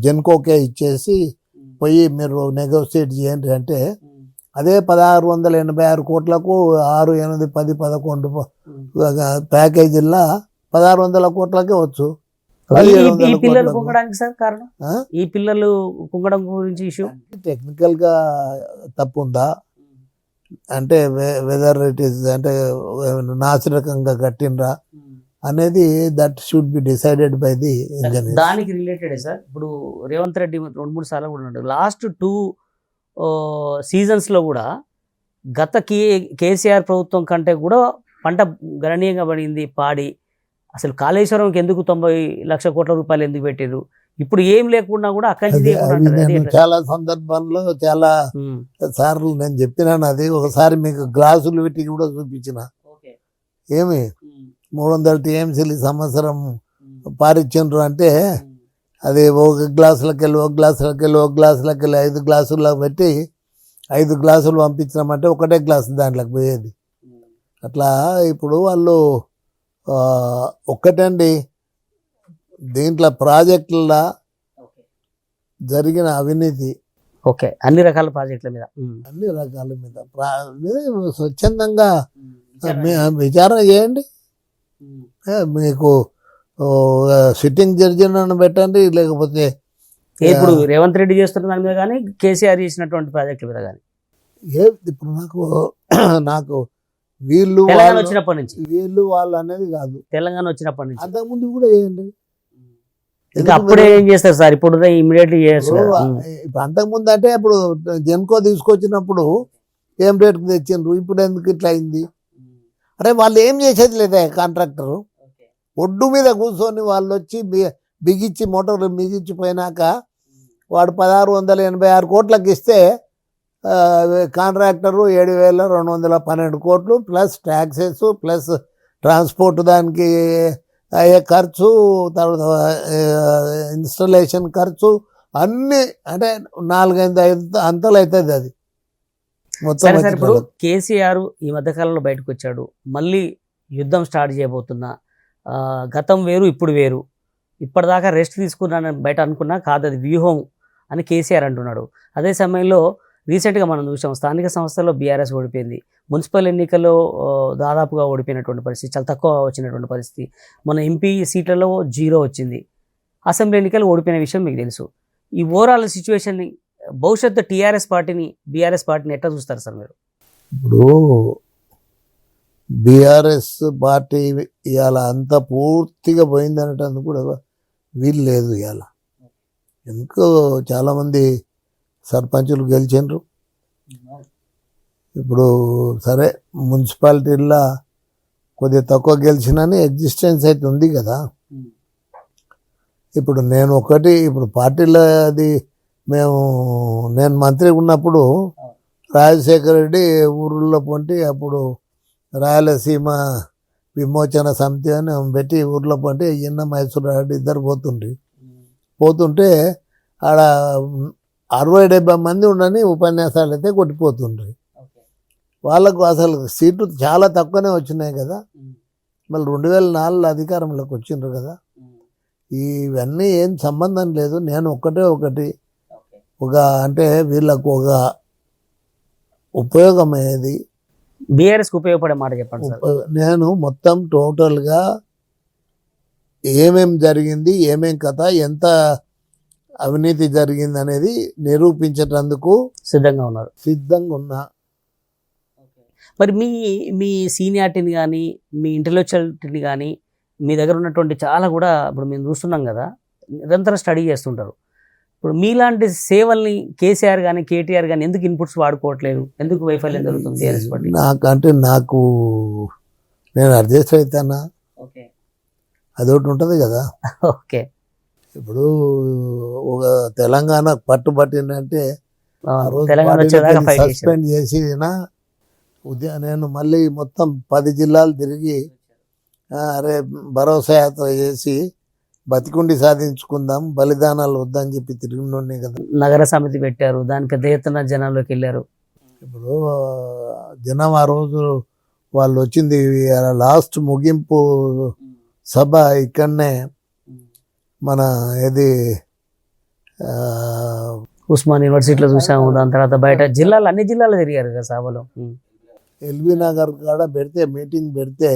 జెన్కోకే ఇచ్చేసి పోయి మీరు నెగోషియేట్ చేయండి అంటే అదే 1686 కోట్లకు 6, 8, 10, 11 ప్యాకేజీల్లో 1600 కోట్లకే వచ్చు. ఈ పిల్లలు కుంగడానికి సార్ కారణం, ఈ పిల్లలు కుంగడం గురించి ఇష్యూ టెక్నికల్గా తప్పు ఉందా అంటే వెదర్ ఇట్ ఈస్ అంటే నాసిరకంగా కట్టినరా అనేది that should be decided by the engineer. దానికి రిలేటెడ్ సార్ ఇప్పుడు రేవంత్ రెడ్డి 2-3 సార్లు కూడా ఉన్నాడు. లాస్ట్ 2 సీజన్స్లో కూడా గత కేసీఆర్ ప్రభుత్వం కంటే కూడా పంట గణనీయంగా పడింది పాడి. అసలు కాళేశ్వరంకి ఎందుకు 90 లక్షల కోట్ల రూపాయలు ఎందుకు పెట్టారు? ఇప్పుడు ఏం లేకుండా కూడా నేను చాలా సందర్భంలో చాలా సార్లు నేను చెప్పినాను. అది ఒకసారి మీకు గ్లాసులు పెట్టి కూడా చూపించిన. ఏమి 300 TMCలు సంవత్సరం పారిచ్చిండ్రు అంటే అది ఒక గ్లాసులకి వెళ్ళి 5 గ్లాసుల్లో పెట్టి 5 గ్లాసులు పంపించినామంటే ఒకటే గ్లాసు దాంట్లోకి పోయేది. అట్లా ఇప్పుడు వాళ్ళు ఒక్కటండి దీంట్లో ప్రాజెక్టుల జరిగిన అవినీతి అన్ని రకాల ప్రాజెక్టుల మీద స్వచ్ఛందంగా విచారణ చేయండి. మీకు సిట్టింగ్ జడ్జిని పెట్టండి, లేకపోతే ఇప్పుడు రేవంత్ రెడ్డి చేస్తున్న దాని మీద కానీ కేసీఆర్ చేసినటువంటి ప్రాజెక్టుల మీద కానీ ఇప్పుడు నాకు వీళ్ళు వచ్చినప్పటి నుంచి వాళ్ళు అనేది కాదు, తెలంగాణ వచ్చినప్పటి నుంచి అంతకుముందు కూడా చేయండి. అప్పుడే ఏం చేస్తారు సార్? ఇప్పుడు ఇమీడియట్లీ చేస్తారు. ఇప్పుడు అంతకుముందు అంటే ఇప్పుడు జెన్కో తీసుకొచ్చినప్పుడు ఏం రేటుకు తెచ్చిండ్రు, ఇప్పుడు ఎందుకు ఇట్లా అయింది? అంటే వాళ్ళు ఏం చేసేది లేదా కాంట్రాక్టరు ఒడ్డు మీద కూర్చొని వాళ్ళు వచ్చి బిగించి మోటార్లు బిగించిపోయినాక వాడు 1686 కోట్లకు ఇస్తే కాంట్రాక్టరు 7212 కోట్లు ప్లస్ ట్యాక్సెస్ ప్లస్ ట్రాన్స్పోర్ట్ దానికి అయ్యే ఖర్చు, తర్వాత ఇన్స్టలేషన్ ఖర్చు అన్నీ అంటే 4-5 అంతలు అవుతుంది అది మొత్తం. ఇప్పుడు కేసీఆర్ ఈ మధ్యకాలంలో బయటకు వచ్చాడు, మళ్ళీ యుద్ధం స్టార్ట్ చేయబోతున్నా, గతం వేరు ఇప్పుడు వేరు, ఇప్పటిదాకా రెస్ట్ తీసుకున్నాను బయట అనుకున్నా కాదు అది వ్యూహం అని కేసీఆర్ అంటున్నాడు. అదే సమయంలో రీసెంట్గా మనం చూసాం స్థానిక సంస్థల్లో బీఆర్ఎస్ ఓడిపోయింది, మున్సిపల్ ఎన్నికల్లో దాదాపుగా ఓడిపోయినటువంటి పరిస్థితి, చాలా తక్కువ వచ్చినటువంటి పరిస్థితి, మన ఎంపీ సీట్లలో 0 వచ్చింది, అసెంబ్లీ ఎన్నికలు ఓడిపోయిన విషయం మీకు తెలుసు. ఈ ఓవరాల్ సిచ్యువేషన్ని భవిష్యత్తు బీఆర్ఎస్ పార్టీని ఎట్లా చూస్తారు సార్ మీరు? ఇప్పుడు బీఆర్ఎస్ పార్టీ ఇవాళ అంతా పూర్తిగా పోయిందనటానికి కూడా వీలు లేదు. ఇవాళ ఎందుకో చాలామంది సర్పంచులు గెలిచిండ్రు. ఇప్పుడు సరే మున్సిపాలిటీల్లో కొద్దిగా తక్కువ గెలిచినని ఎగ్జిస్టెన్స్ అయితే ఉంది కదా. ఇప్పుడు నేను ఇప్పుడు పార్టీలో అది నేను మంత్రిగా ఉన్నప్పుడు రాజశేఖర రెడ్డి ఊర్లో పొంటి అప్పుడు రాయలసీమ విమోచన సమితి అని పెట్టి ఊర్లో పొంటి ఈయన మైసూర్ రెడ్డి ఇద్దరు పోతుంటే ఆడ 60-70 మంది ఉండని ఉపన్యాసాలు అయితే కొట్టిపోతుండ్రి. వాళ్ళకు అసలు సీట్లు చాలా తక్కువనే వచ్చినాయి కదా. మళ్ళీ 2004 అధికారంలోకి వచ్చిండ్రు కదా. ఇవన్నీ ఏం సంబంధం లేదు. నేను ఒకటి అంటే వీళ్ళకు ఒక ఉపయోగమయ్యేది బీఆర్ఎస్కి ఉపయోగపడే మాట చెప్పండి సార్. నేను మొత్తం టోటల్గా ఏమేం జరిగింది, ఏమేం కథ, ఎంత అవినీతి జరిగింది అనేది నిరూపించేటందుకు సిద్ధంగా ఉన్నా. మరి మీ సీనియారిటీని కానీ మీ ఇంటెలెక్చువాలిటీని కానీ మీ దగ్గర ఉన్నటువంటి చాలా కూడా ఇప్పుడు మేము చూస్తున్నాం కదా, నిరంతరం స్టడీ చేస్తుంటారు. ఇప్పుడు మీలాంటి సేవల్ని కేసీఆర్ కానీ కేటీఆర్ కానీ ఎందుకు ఇన్పుట్స్ వాడుకోవట్లేదు, ఎందుకు వైఫల్యం జరుగుతుంది బీఆర్ఎస్ పార్టీ? నాకు నేను అడ్జస్ట్ అవుతానా, అదొకటి ఉంటుంది కదా. ఓకే, ఇప్పుడు ఒక తెలంగాణ పట్టుబట్టిందంటే సస్పెండ్ చేసి నేను మళ్ళీ మొత్తం 10 జిల్లాలు తిరిగి అరే భరోసా యాత్ర చేసి బతికుండి సాధించుకుందాం, బలిదానాలు వద్దని చెప్పి తిరిగినోనే కదా. నగర సమితి పెట్టారు, దాని పెద్ద ఎత్తున జనాల్లోకి వెళ్ళారు. ఇప్పుడు జనం ఆ రోజు వాళ్ళు వచ్చింది లాస్ట్ ముగింపు సభ ఇక్కడనే మన ఏది ఉస్మాన్ యూనివర్సిటీలో చూసాము. దాని తర్వాత బయట జిల్లాలు అన్ని జిల్లాలు తిరిగారు కదా సభలో. ఎల్బీ నగర్ కాడ మీటింగ్ పెడితే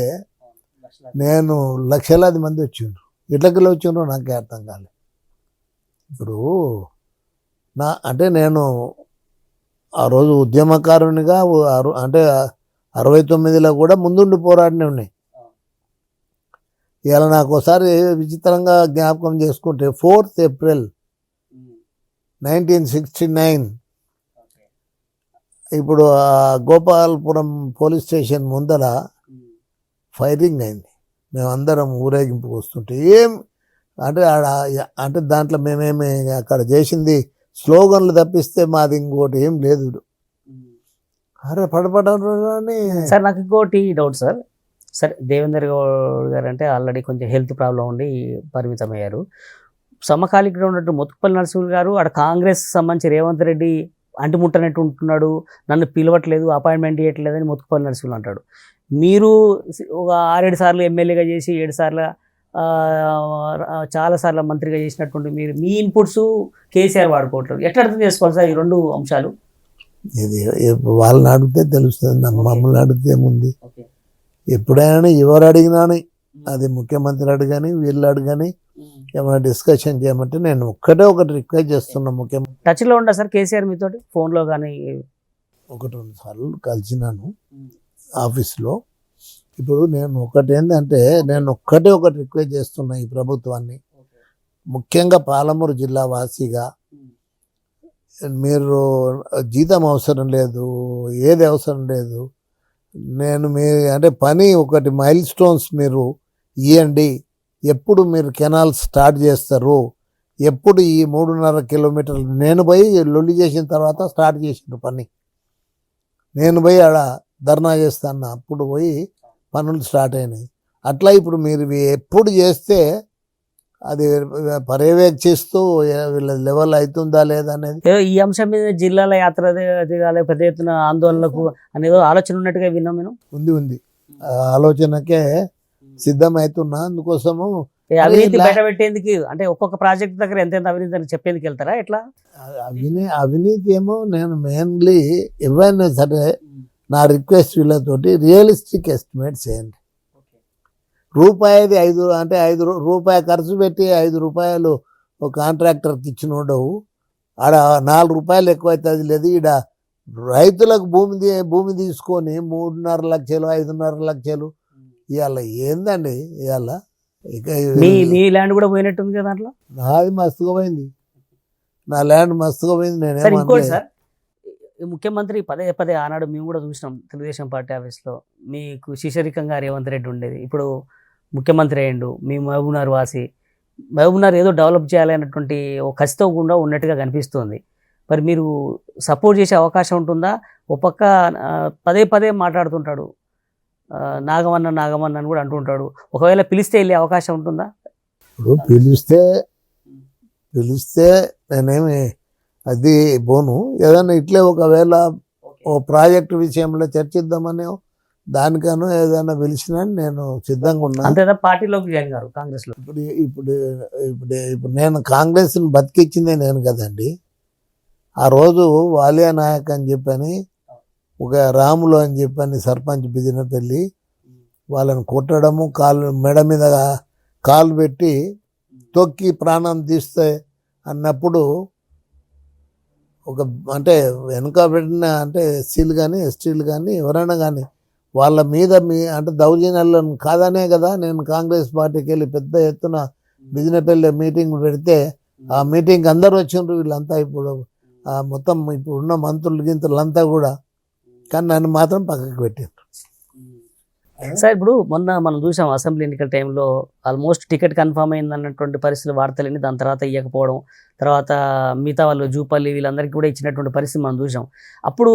నేను లక్షలాది మంది వచ్చిండ్రు. ఎట్లకెళ్ళి వచ్చిండ్రో నాకే అర్థం కాలేదు. ఇప్పుడు నేను ఆ రోజు ఉద్యమకారునిగా అంటే 69లో కూడా ముందుండి పోరాడినే ఉన్నాయి. ఇలా నాకు ఒకసారి విచిత్రంగా జ్ఞాపకం చేసుకుంటే 4th ఏప్రిల్ 1969 ఇప్పుడు గోపాల్పురం పోలీస్ స్టేషన్ ముందర ఫైరింగ్ అయింది. మేమందరం ఊరేగింపుకు వస్తుంటే అంటే దాంట్లో మేమేమి అక్కడ చేసింది స్లోగన్లు తప్పిస్తే మాది ఇంకోటి ఏం లేదు. అరే పడపడని సార్ నాకు ఇంకోటి డౌట్ సార్. సరే, దేవేందర్ గౌడ్ గారు అంటే ఆల్రెడీ కొంచెం హెల్త్ ప్రాబ్లం ఉండి పరిమితం అయ్యారు. సమకాలీకుడు ఉన్నట్టు ముత్తుపల్లి నరసింహులు గారు ఆడ కాంగ్రెస్ సంబంధించి రేవంత్ రెడ్డి అంటిముట్టనట్టు ఉంటున్నాడు, నన్ను పిలవట్లేదు, అపాయింట్మెంట్ ఇవ్వట్లేదు అని ముత్తుపల్లి నరసింహులు అంటాడు. మీరు ఒక 6-7 సార్లు ఎమ్మెల్యేగా చేసి 7 సార్లు చాలాసార్లు మంత్రిగా చేసినటువంటి మీరు మీ ఇన్పుట్స్ కేసీఆర్ వాడుకోవట్లేదు. ఎట్లా అర్థం చేసుకోవాలి సార్ ఈ 2 అంశాలు? ఇది వాళ్ళని అడిగితే తెలుస్తుంది, మమ్మల్ని అడిగితే ఏముంది. ఎప్పుడైనా ఎవరు అడిగినాని, అది ముఖ్యమంత్రి అడిగాని వీళ్ళు అడిగాని ఏమైనా డిస్కషన్ చేయమంటే నేను ఒకటి రిక్వెస్ట్ చేస్తున్నా. ముఖ్యమంత్రి టచ్లో ఉండా సార్ కేసీఆర్ మీతో ఫోన్లో కానీ? 1-2 సార్లు కలిసినాను ఆఫీస్లో. ఇప్పుడు నేను ఏంటంటే నేను ఒకటి రిక్వెస్ట్ చేస్తున్నా ఈ ప్రభుత్వాన్ని, ముఖ్యంగా పాలమూరు జిల్లా వాసిగా. మీరు జీతం అవసరం లేదు, ఏది అవసరం లేదు. నేను అంటే పని ఒకటి మైల్ స్టోన్స్ మీరు ఇవ్వండి. ఎప్పుడు మీరు కెనాల్ స్టార్ట్ చేస్తారు, ఎప్పుడు ఈ 3.5 కిలోమీటర్లు నేను పోయి లొల్లి చేసిన తర్వాత స్టార్ట్ చేసిన పని, నేను పోయి ఆడ ధర్నా చేస్తాను, అప్పుడు పోయి పనులు స్టార్ట్ అయినాయి. అట్లా ఇప్పుడు మీరు ఎప్పుడు చేస్తే అది పర్యవేక్షిస్తూ వీళ్ళ లెవెల్ అవుతుందా లేదా అనేది. ఈ అంశం మీద జిల్లాల యాత్ర పెద్ద ఎత్తున ఆందోళనకు అనేది ఆలోచన ఉన్నట్టుగా విన్నాం మేము. ఉంది ఆలోచనకే సిద్ధమవుతున్నా. అందుకోసము అవినీతి బయట పెట్టేందుకు అంటే ఒక్కొక్క ప్రాజెక్ట్ దగ్గర ఎంత అవినీతి అని చెప్పేందుకు వెళ్తారా ఎట్లా? అవినీతి ఏమో నేను మెయిన్లీ ఎవరైనా సరే నా రిక్వెస్ట్ వీళ్ళతోటి రియలిస్టిక్ ఎస్టిమేట్ చేయండి. రూపాయిది 5 అంటే 5 రూపాయలు ఖర్చు పెట్టి 5 రూపాయలు ఒక కాంట్రాక్టర్కి ఇచ్చినోడు ఆడ 4 రూపాయలు ఎక్కువ అవుతుంది లేదు. ఈడ రైతులకు భూమి తీసుకొని 3.5 లక్షలు 5.5 లక్షలు ఇవాళ ఏందండి. ఇవాళ మీ ల్యాండ్ కూడా పోయినట్టుంది కదా దాంట్లో. నాది మస్తుగా పోయింది, నా ల్యాండ్ మస్తుగా పోయింది. ఇంకోటి సార్, ముఖ్యమంత్రి పదే ఆనాడు మేము కూడా చూసినాం తెలుగుదేశం పార్టీ ఆఫీస్లో మీకు శిశరికంగా రేవంత్ రెడ్డి ఉండేది. ఇప్పుడు ముఖ్యమంత్రి అయ్యిండు, మీ మహబూబ్నగర్ వాసి, మహబూబ్నగర్ ఏదో డెవలప్ చేయాలి అన్నటువంటి ఒక కసితో కూడా ఉన్నట్టుగా కనిపిస్తుంది. మరి మీరు సపోర్ట్ చేసే అవకాశం ఉంటుందా? ఒక పక్క పదే పదే మాట్లాడుతుంటాడు, నాగమన్న నాగమన్న అని కూడా అంటుంటాడు. ఒకవేళ పిలిస్తే వెళ్ళే అవకాశం ఉంటుందా? ఇప్పుడు పిలిస్తే నేనేమి అది పోను. ఏదైనా ఇట్లే ఒకవేళ ఓ ప్రాజెక్టు విషయంలో చర్చిద్దామని దానికను ఏదైనా పిలిచినా నేను సిద్ధంగా ఉన్నా. అంతేదా పార్టీలోకి జాయిన్ గారు కాంగ్రెస్లో? ఇప్పుడు ఇప్పుడు ఇప్పుడు ఇప్పుడు నేను కాంగ్రెస్ని బతికిచ్చిందే నేను కదండి. ఆ రోజు వాలియా నాయక్ అని చెప్పని ఒక రాములు అని చెప్పని సర్పంచ్ బిజినపల్లి వాళ్ళని కొట్టడము, మెడ మీద కాలు పెట్టి తొక్కి ప్రాణం తీస్తే అన్నప్పుడు ఒక అంటే వెనుక పెట్టిన అంటే ఎస్సీలు కానీ ఎస్టీలు కానీ ఎవరైనా కానీ వాళ్ళ మీద అంటే దౌర్జన్యాలను కాదనే కదా నేను కాంగ్రెస్ పార్టీకి వెళ్ళి పెద్ద ఎత్తున బిజినపల్లి మీటింగ్ పెడితే ఆ మీటింగ్కి అందరు వచ్చిండ్రు. వీళ్ళంతా ఇప్పుడు మొత్తం ఇప్పుడు ఉన్న మంత్రులు గింతులంతా కూడా, కానీ నన్ను మాత్రం పక్కకి పెట్టారు. సార్ ఇప్పుడు మొన్న మనం చూసాం అసెంబ్లీ ఎన్నికల టైంలో ఆల్మోస్ట్ టికెట్ కన్ఫర్మ్ అయింది అన్నటువంటి పరిస్థితులు వార్తలని, దాని తర్వాత ఇవ్వకపోవడం, తర్వాత మిగతా వాళ్ళు జూపల్లి వీళ్ళందరికీ కూడా ఇచ్చినటువంటి పరిస్థితి మనం చూసాం. అప్పుడు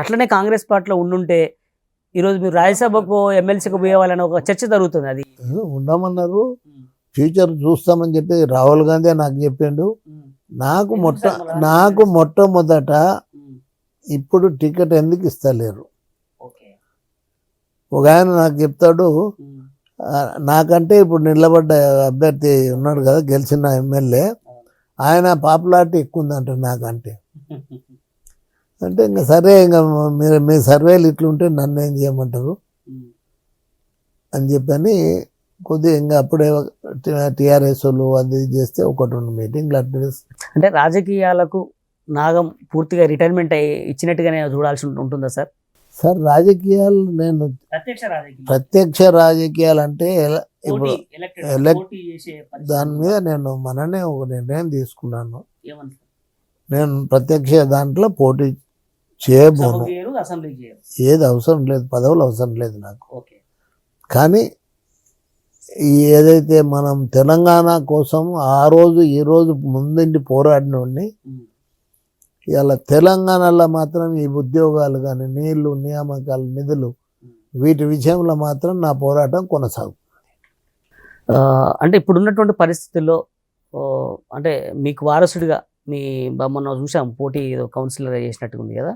అట్లనే కాంగ్రెస్ పార్టీలో ఉండుంటే ఈరోజు మీరు రాజ్యసభకు ఎమ్మెల్సీకి పోయేవాళ్ళని ఒక చర్చ జరుగుతుంది. అది ఉండమన్నారు, ఫ్యూచర్ చూస్తామని చెప్పి రాహుల్ గాంధీ నాకు చెప్పిండు. నాకు మొట్టమొదట ఇప్పుడు టికెట్ ఎందుకు ఇస్తలేరు? ఒక ఆయన నాకు చెప్తాడు, నాకంటే ఇప్పుడు నిలబడ్డ అభ్యర్థి ఉన్నాడు కదా గెలిచిన ఎమ్మెల్యే, ఆయన పాపులారిటీ ఎక్కువ ఉందంట నాకంటే. అంటే ఇంకా సరే, ఇంకా మీ సర్వేలు ఇట్లుంటే నన్ను ఏం చేయమంటారు అని చెప్పని కొద్దిగా ఇంకా అప్పుడే టీఆర్ఎస్ వాళ్ళు అది చేస్తే ఒకటి రెండు మీటింగ్లు అంటే రాజకీయాలకు నాగం పూర్తిగా రిటైర్మెంట్ ఇచ్చినట్టుగానే చూడాల్సి ఉంటుందా సార్? సార్ రాజకీయాలు నేను ప్రత్యక్ష రాజకీయాలు అంటే ఇప్పుడు దాని మీద నేను మననే ఒక నిర్ణయం తీసుకున్నాను. నేను ప్రత్యక్ష దాంట్లో పోటీ చేయబోను. ఏది అవసరం లేదు, పదవులు అవసరం లేదు నాకు. కానీ ఏదైతే మనం తెలంగాణ కోసం ఆ రోజు ఈ రోజు ముందుండి పోరాడినోడిని, ఇలా తెలంగాణలో మాత్రం ఈ ఉద్యోగాలు కానీ నీళ్లు నియామకాలు నిధులు వీటి విషయంలో మాత్రం నా పోరాటం కొనసాగుతుంది. అంటే ఇప్పుడున్నటువంటి పరిస్థితుల్లో అంటే మీకు వారసుడిగా మీ మొన్న చూసాం పోటీ ఏదో కౌన్సిలర్ చేసినట్టుగా ఉంది కదా?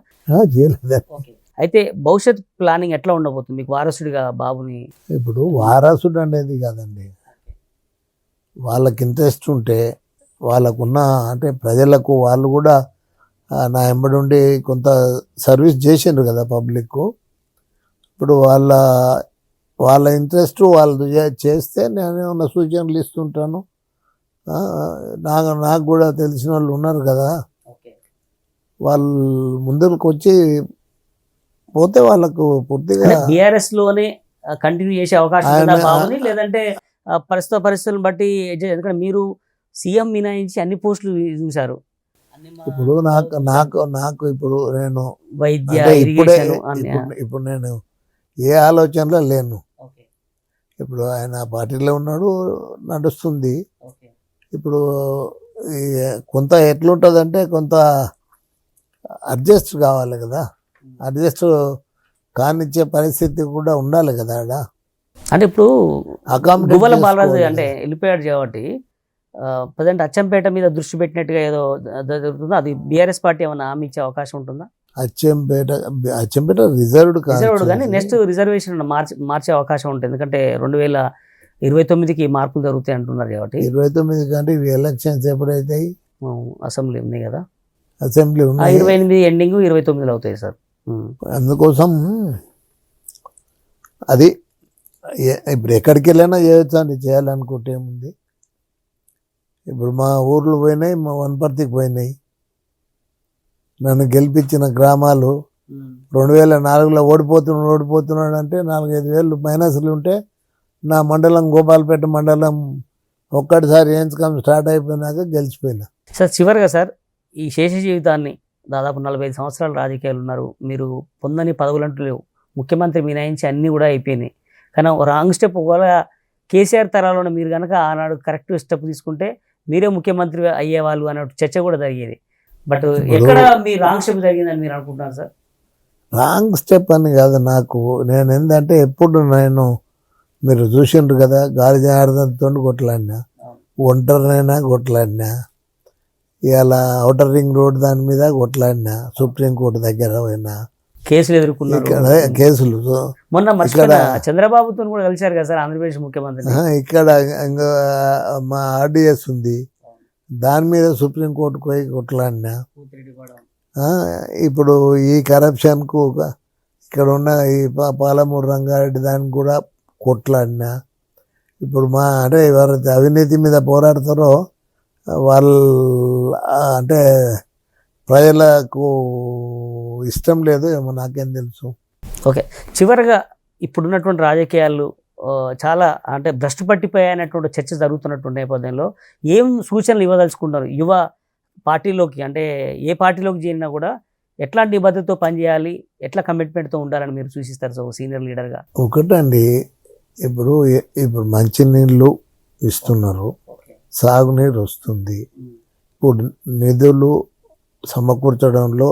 అయితే భవిష్యత్ ప్లానింగ్ ఎట్లా ఉండబోతుంది మీకు వారసుడిగా బాబుని? ఇప్పుడు వారసుడు అనేది కాదండి, వాళ్ళకి ఇంట్రెస్ట్ ఉంటే వాళ్ళకున్న అంటే ప్రజలకు వాళ్ళు కూడా నా వెంబడి ఉండి కొంత సర్వీస్ చేసిండ్రు కదా పబ్లిక్. ఇప్పుడు వాళ్ళ ఇంట్రెస్ట్ వాళ్ళు చేస్తే నేను ఉన్న సూచనలు ఇస్తుంటాను. నాకు కూడా తెలిసిన వాళ్ళు ఉన్నారు కదా, వాళ్ళు ముందుకు వచ్చి పోతే వాళ్ళకు పూర్తిగా బీఆర్ఎస్ లోనే కంటిన్యూ చేసే అవకాశం ఉందా బాబుని? లేదంటే పరిస్థితులను బట్టి, ఎందుకంటే మీరు సీఎం మినాయించి అన్ని పోస్టులు చూశారు. ఇప్పుడు నాకు ఇప్పుడు నేను వైద్య ఇప్పుడు నేను ఏ ఆలోచనలో లేను. ఇప్పుడు ఆయన పార్టీలో ఉన్నాడు, నడుస్తుంది. ఇప్పుడు కొంత ఎట్లుంటుందంటే కొంత అడ్జస్ట్ కావాలి కదా, అడ్జస్ట్ కానిచ్చే పరిస్థితి కూడా ఉండాలి కదా ఆడ. అంటే ఇప్పుడు గువ్వల బాలరాజు అంటే వెళ్ళిపోయాడు కాబట్టి ప్రజెంట్ అచ్చంపేట మీద దృష్టి పెట్టినట్టుగా ఏదో జరుగుతుందో, అది బీఆర్ఎస్ పార్టీ ఏమైనా హామీ ఇచ్చే అవకాశం ఉంటుందా? అచ్చంపేట రిజర్వ్డ్ కానీ నెక్స్ట్ రిజర్వేషన్ మార్చే అవకాశం ఉంటుంది, ఎందుకంటే 2029కి మార్పులు జరుగుతాయి అంటున్నారు కాబట్టి. 29 కంటే ఎలక్షన్స్ ఎప్పుడైతాయి? అసెంబ్లీ ఉంది కదా, అసెంబ్లీ 28 ఎండింగ్ 29లో అవుతాయి సార్. అందుకోసం అది ఇప్పుడు ఎక్కడికి వెళ్ళైనా చేయొచ్చు అండి, చేయాలనుకుంటే ఏముంది. ఇప్పుడు మా ఊర్లు పోయినాయి, మా వనపర్తికి పోయినాయి. నన్ను గెలిపించిన గ్రామాలు 2004లో ఓడిపోతున్నాడు అంటే 4-5 వేలు మైనస్లు ఉంటే నా మండలం గోపాలపేట మండలం ఒక్కటిసారి ఏన్స్కామ్ స్టార్ట్ అయిపోయినాక గెలిచిపోయినా. సార్ చివరిగా సార్, ఈ శేష జీవితాన్ని దాదాపు 45 సంవత్సరాలు రాజకీయాలు ఉన్నారు, మీరు పొందని పదవులంటూ లేవు, ముఖ్యమంత్రి మినాయించి అన్నీ కూడా అయిపోయినాయి. కానీ రాంగ్ స్టెప్ ఒకవేళ కేసీఆర్ తరాలోనే మీరు కనుక ఆనాడు కరెక్ట్ స్టెప్ తీసుకుంటే మీరే ముఖ్యమంత్రి అయ్యేవాళ్ళు అనే చర్చ కూడా జరిగేది. బట్ ఎక్కడ మీ రాంగ్ స్టెప్ జరిగిందని మీరు అనుకుంటున్నారు సార్? రాంగ్ స్టెప్ అని కాదు, నాకు నేను ఏంటంటే ఎప్పుడు నేను మీరు చూసిండ్రు కదా, గాలి జనార్దన్తో కొట్లాడినా, ఒంటరినైనా కొట్లాడినా, ఇలా ఔటర్ రింగ్ రోడ్ దాని మీద కొట్లాడినా, సుప్రీంకోర్టు దగ్గర పోయినా, కేసులు ఎదుర్కొన్నారు. ఇక్కడ కేసులు మొన్న చంద్రబాబుతో కూడా కలిశారు కదా సార్ ఆంధ్రప్రదేశ్ ముఖ్యమంత్రి. ఇక్కడ ఇంకా మా ఆర్డిఎస్ ఉంది, దాని మీద సుప్రీంకోర్టుకు పోయి కొట్లాడినా. ఇప్పుడు ఈ కరప్షన్కు ఇక్కడ ఉన్న ఈ పాలమూరు రంగారెడ్డి దానికి కూడా కొట్లాడినా. ఇప్పుడు అంటే ఎవరైతే అవినీతి మీద పోరాడతారో వాళ్ళు అంటే ప్రజలకు ఇష్టం లేదు ఏమో, నాకేం తెలుసు. ఓకే, చివరిగా ఇప్పుడున్నటువంటి రాజకీయాలు చాలా అంటే భ్రష్టు పట్టిపోయాయనేటువంటి చర్చ జరుగుతున్నటువంటి నేపథ్యంలో ఏం సూచనలు ఇవ్వదలుచుకుంటారు యువ పార్టీలోకి? అంటే ఏ పార్టీలోకి చేరినా కూడా ఎట్లాంటి నిబద్ధతతో పనిచేయాలి, ఎట్లా కమిట్మెంట్తో ఉండాలని మీరు సూచిస్తారు సార్ సీనియర్ లీడర్గా? ఒకటండి, ఇప్పుడు మంచినీళ్ళు ఇస్తున్నారు, సాగునీరు వస్తుంది. ఇప్పుడు నిధులు సమకూర్చడంలో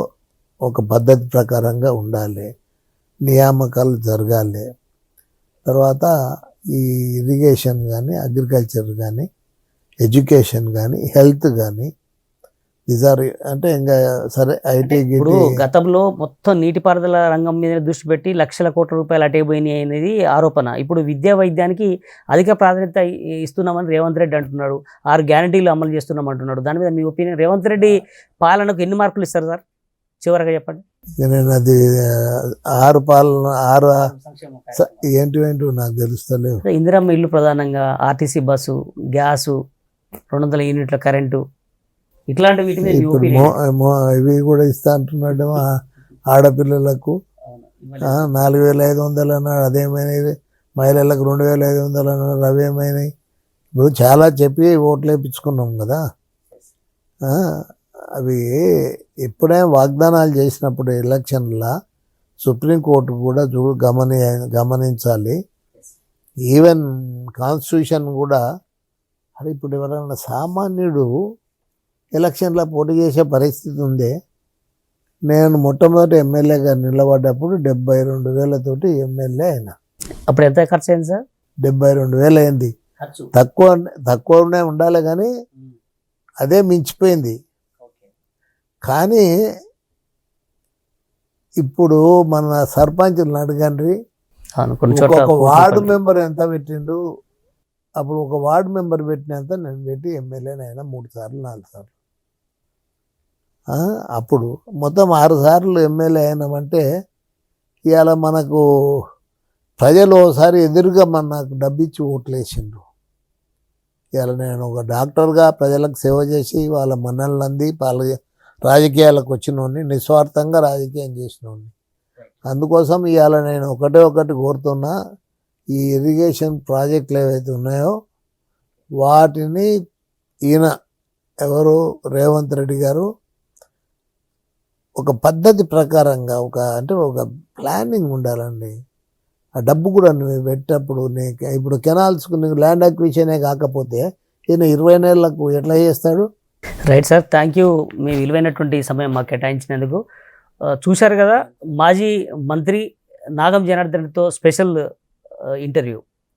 ఒక పద్ధతి ప్రకారంగా ఉండాలి, నియామకాలు జరగాలి. తర్వాత ఈ ఇరిగేషన్ కానీ, అగ్రికల్చర్ కానీ, ఎడ్యుకేషన్ కానీ, హెల్త్ కానీ, అంటే ఇంకా సరే ఐటీ. ఇప్పుడు గతంలో మొత్తం నీటిపారుదల రంగం మీద దృష్టి పెట్టి లక్షల కోట్ల రూపాయలు అటే పోయినాయి అనేది ఆరోపణ. ఇప్పుడు విద్యా వైద్యానికి అధిక ప్రాధాన్యత ఇస్తున్నామని రేవంత్ రెడ్డి అంటున్నాడు, 6 గ్యారంటీలు అమలు చేస్తున్నాం అంటున్నాడు. దాని మీద మీ ఒపీనియన్? రేవంత్ రెడ్డి పాలనకు ఎన్ని మార్కులు ఇస్తారు సార్ చివరిగా చెప్పండి? నేను అది 6 పాలన 6 ఏంటివేంటి నాకు తెలుస్తలేవు. ఇందిరమ్మ ఇల్లు ప్రధానంగా, ఆర్టీసీ బస్సు, గ్యాసు, 200 యూనిట్ల కరెంటు, ఇట్లాంటి వీటి మీద ఇవి కూడా ఇస్తా అంటున్నాడు. ఆడపిల్లలకు 4,500 అన్నాడు, అదేమైనాయి. మహిళలకు 2,500 అన్నాడు, అవేమైనాయి. ఇప్పుడు చాలా చెప్పి ఓట్లు వేయించుకున్నాం కదా. అవి ఎప్పుడైనా వాగ్దానాలు చేసినప్పుడు ఎలక్షన్లో సుప్రీంకోర్టు కూడా గమనించాలి. ఈవెన్ కాన్స్టిట్యూషన్ కూడా. అది ఇప్పుడు ఎవరైనా సామాన్యుడు ఎలక్షన్లో పోటీ చేసే పరిస్థితి ఉందే? నేను మొట్టమొదటి ఎమ్మెల్యేగా నిలబడ్డప్పుడు 72,000 ఎమ్మెల్యే అయినా. అప్పుడు ఎంత ఖర్చు అయింది సార్? 72,000 అయింది. తక్కువనే ఉండాలి కానీ అదే మించిపోయింది. కానీ ఇప్పుడు మన సర్పంచులను అడగండి, ఒక వార్డు మెంబర్ ఎంత పెట్టిండు. అప్పుడు ఒక వార్డు మెంబర్ పెట్టినంత నేను పెట్టి ఎమ్మెల్యేనైనా 3 సార్లు 4 సార్లు. అప్పుడు మొత్తం 6 సార్లు ఎమ్మెల్యే అయినామంటే ఇవాళ మనకు ప్రజలు ఒకసారి ఎదురుగా నాకు డబ్బిచ్చి ఓట్లేసిండ్రు. ఇవాళ నేను ఒక డాక్టర్గా ప్రజలకు సేవ చేసి వాళ్ళ మన్నలను అంది రాజకీయాలకు వచ్చినోడిని, నిస్వార్థంగా రాజకీయం చేసినోడిని. అందుకోసం ఇవాళ నేను ఒకటి కోరుతున్నా, ఈ ఇరిగేషన్ ప్రాజెక్టులు ఏవైతే ఉన్నాయో వాటిని ఎవరు రేవంత్ రెడ్డి గారు ఒక పద్ధతి ప్రకారంగా ఒక ప్లానింగ్ ఉండాలండి. ఆ డబ్బు కూడా నువ్వు పెట్టేటప్పుడు ఇప్పుడు కెనాల్స్కు నీకు ల్యాండ్ అక్విజిషనే కాకపోతే ఈయన 20 ఏళ్లకు ఎట్లా చేస్తాడు? రైట్ సార్, థ్యాంక్ యూ మీ విలువైనటువంటి సమయం మాకు కేటాయించినందుకు. చూశారు కదా మాజీ మంత్రి నాగం జనార్దన్తో స్పెషల్ ఇంటర్వ్యూ.